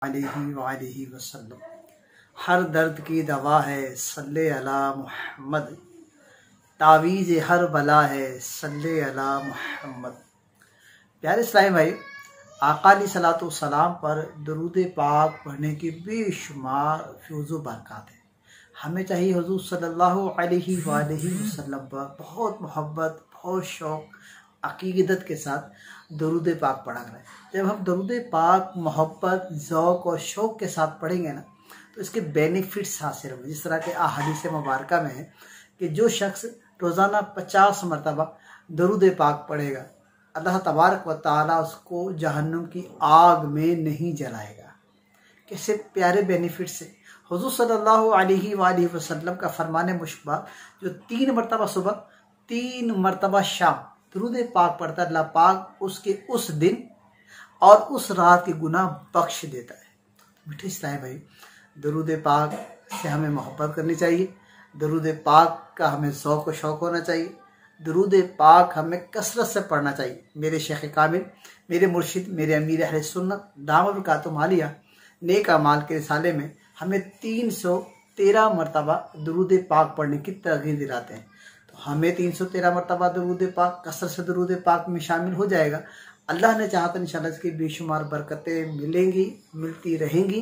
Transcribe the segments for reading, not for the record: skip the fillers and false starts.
अलैहि वसल्लम। हर दर्द की दवा है सल्ले अला मुहम्मद, तावीज़ हर बला है सल्ले अला मुहम्मद। प्यारे इस्लामी भाई, आका अलैहिस्सलातु वस्सलाम पर दुरूद पाक पढ़ने की बेशुमार फ़ैज़ बरक़ात है। हमें चाहिए हुज़ूर सल्लल्लाहु अलैहि वसल्लम पर बहुत मोहब्बत, बहुत शौक़, अक़ीदत के साथ दुरूद पाक पढ़ा करें। जब हम दुरूद पाक मोहब्बत, ज़ौक़ और शौक़ के साथ पढ़ेंगे ना, तो इसके बेनिफिट्स हासिल होंगे। जिस तरह के अहादीस मुबारका में है कि जो शख्स रोज़ाना 50 मरतबा दुरूद पाक पढ़ेगा, अल्लाह तबारक व तआला उसको जहन्नुम की आग में नहीं जलाएगा। कैसे प्यारे बेनिफिट्स है। हुज़ूर सल्लल्लाहु अलैहि वसल्लम का फरमाने मुशब्बा, जो 3 मरतबा सुबह, 3 मरतबा शाम दुरूद पाक पढ़ता है, अल्लाह पाक उसके उस दिन और उस रात के गुनाह बख्श देता है। मीठे इस्लामी भाई, दुरूद पाक से हमें मोहब्बत करनी चाहिए। दुरूद पाक का हमें ज़ौक़ व शौक़ होना चाहिए। दुरूद पाक हमें कसरत से पढ़ना चाहिए। मेरे शेख कामिल, मेरे मुर्शिद, मेरे अमीर अहले सुन्नत दामत बरकातुहुम आलिया नेक अमाल के रिसाले में हमें 313 मरतबा दुरूद पाक पढ़ने की तरगीब दिलाते हैं। तो हमें 313 मरतबा दुरूद पाक कसरत से दुरूद पाक में शामिल हो जाएगा। अल्लाह ने चाहा तो इंशाअल्लाह इसकी बेशुमार बरकतें मिलेंगी, मिलती रहेंगी।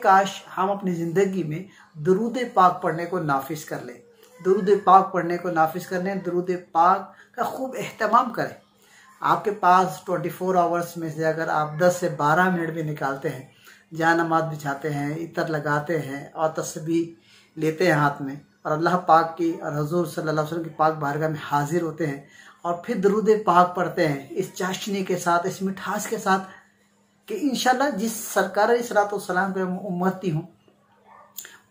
काश हम अपनी ज़िंदगी में दुरूद पाक पढ़ने को नाफिज कर लें। दुरूद पाक पढ़ने को नाफिज कर लें। दुरूद पाक का खूब एहतमाम करें। आपके पास 24 आवर्स में से अगर आप 10 से 12 मिनट भी निकालते हैं, जहाँ नमाज बिछाते हैं, इतर लगाते हैं और तस्बीह लेते हैं हाथ में, और अल्लाह पाक की और हुज़ूर सल्लल्लाहु अलैहि वसल्लम की पाक बारगाह में हाजिर होते हैं और फिर दुरूद पाक पढ़ते हैं इस चाशनी के साथ, इस मिठास के साथ कि इंशाअल्लाह जिस सरकार अलैहिस्सलातु वस्सलाम के उम्मती हूँ,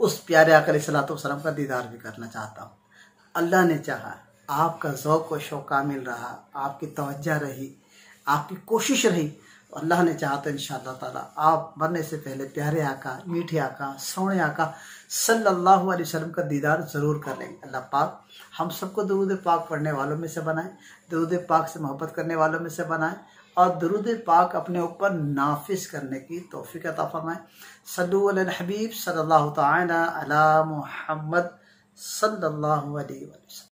उस प्यारे आका अलैहिस्सलातु वस्सलाम का दीदार भी करना चाहता हूँ। अल्लाह ने चाहा, आपका ज़ौक़ व शौक़ कामिल रहा, आपकी तवज्जो रही, आपकी कोशिश रही, तो अल्लाह ने चाहा तो इंशाअल्लाह ताला आप मरने से पहले प्यारे आका, मीठे आका, सोने आका सल्लल्लाहु अलैहि वसल्लम का दीदार ज़रूर कर लेंगे। अल्लाह पाक हम सबको दुरूद पाक पढ़ने वालों में से बनाए, दुरूद पाक से मोहब्बत करने वालों में से बनाए और दुरूद पाक अपने ऊपर नाफिज करने की तौफीक अता फरमाए। सल्लु अला हबीब सल्लल्लाहु तआला अला मुहम्मद सल्लल्लाहु अलैहि वसल्लम।